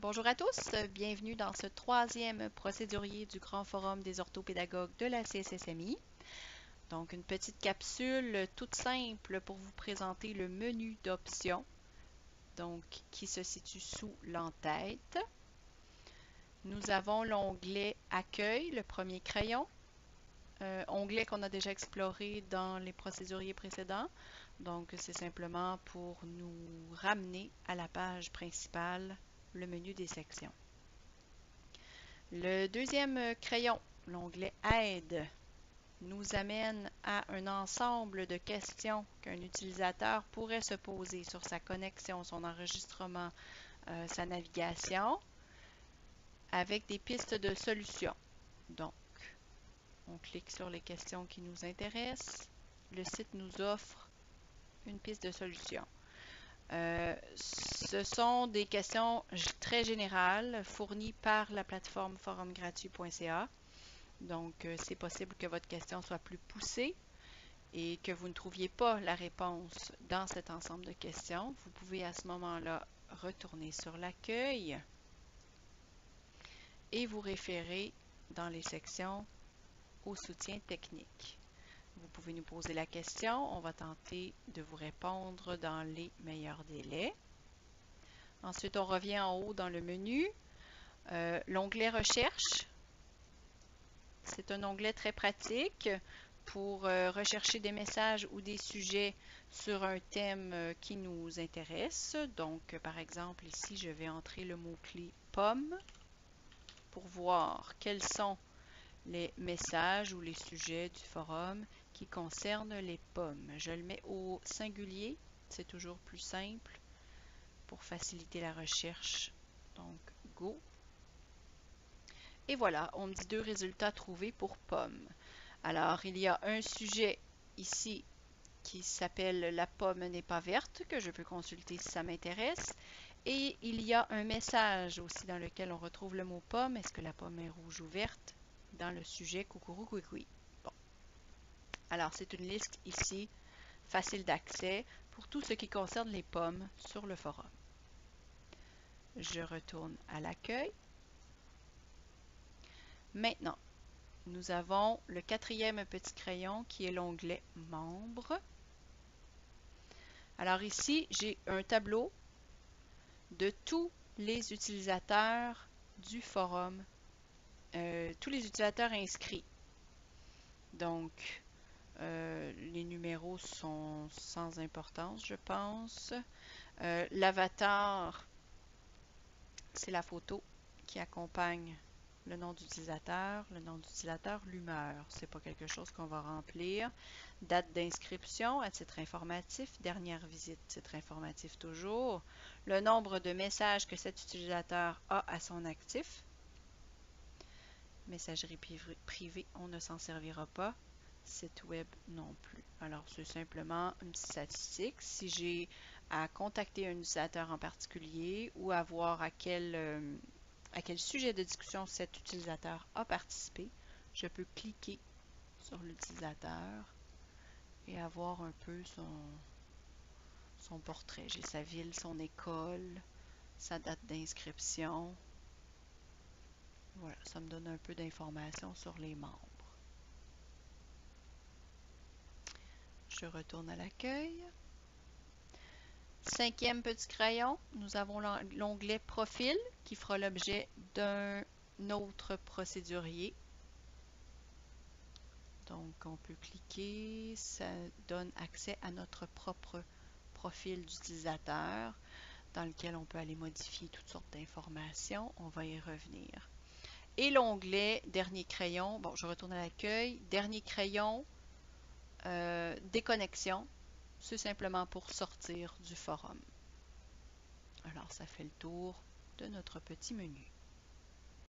Bonjour à tous, bienvenue dans ce troisième procédurier du Grand Forum des orthopédagogues de la CSSMI. Donc une petite capsule toute simple pour vous présenter le menu d'options, donc qui se situe sous l'entête. Nous avons l'onglet Accueil, le premier crayon, onglet qu'on a déjà exploré dans les procéduriers précédents. Donc c'est simplement pour nous ramener à la page principale, le menu des sections. Le deuxième crayon, l'onglet Aide, nous amène à un ensemble de questions qu'un utilisateur pourrait se poser sur sa connexion, son enregistrement, sa navigation, avec des pistes de solutions. Donc, on clique sur les questions qui nous intéressent. Le site nous offre une piste de solution. Ce sont des questions très générales fournies par la plateforme forumgratuit.ca. Donc, c'est possible que votre question soit plus poussée et que vous ne trouviez pas la réponse dans cet ensemble de questions. Vous pouvez à ce moment-là retourner sur l'accueil et vous référer dans les sections au soutien technique. Vous pouvez nous poser la question, on va tenter de vous répondre dans les meilleurs délais. Ensuite, on revient en haut dans le menu. L'onglet Recherche, c'est un onglet très pratique pour rechercher des messages ou des sujets sur un thème qui nous intéresse. Donc, par exemple, ici, je vais entrer le mot-clé pomme pour voir quels sont les messages ou les sujets du forum qui concernent les pommes. Je le mets au singulier, c'est toujours plus simple pour faciliter la recherche. Donc, go. Et voilà, on me dit 2 résultats trouvés pour pommes. Alors, il y a un sujet ici qui s'appelle La pomme n'est pas verte, que je peux consulter si ça m'intéresse. Et il y a un message aussi dans lequel on retrouve le mot pomme. Est-ce que la pomme est rouge ou verte? Dans le sujet coucourou couicoui. Bon. Alors, c'est une liste ici, facile d'accès, pour tout ce qui concerne les pommes sur le forum. Je retourne à l'accueil. Maintenant, nous avons le quatrième petit crayon qui est l'onglet Membres. Alors ici, j'ai un tableau de tous les utilisateurs du forum, tous les utilisateurs inscrits. Donc, les numéros sont sans importance, je pense. L'avatar, c'est la photo qui accompagne le nom d'utilisateur, l'humeur. C'est pas quelque chose qu'on va remplir. Date d'inscription à titre informatif, dernière visite, titre informatif toujours. Le nombre de messages que cet utilisateur a à son actif. Messagerie privée, on ne s'en servira pas. Site web non plus. Alors, c'est simplement une petite statistique. Si j'ai à contacter un utilisateur en particulier ou à voir à quel sujet de discussion cet utilisateur a participé, je peux cliquer sur l'utilisateur et avoir un peu son portrait. J'ai sa ville, son école, sa date d'inscription. Voilà, ça me donne un peu d'informations sur les membres. Je retourne à l'accueil. Cinquième petit crayon, nous avons l'onglet Profil qui fera l'objet d'un autre procédurier. Donc, on peut cliquer, ça donne accès à notre propre profil d'utilisateur dans lequel on peut aller modifier toutes sortes d'informations. On va y revenir. Et l'onglet Dernier crayon, bon, je retourne à l'accueil. Dernier crayon, déconnexion, c'est simplement pour sortir du forum. Alors, ça fait le tour de notre petit menu.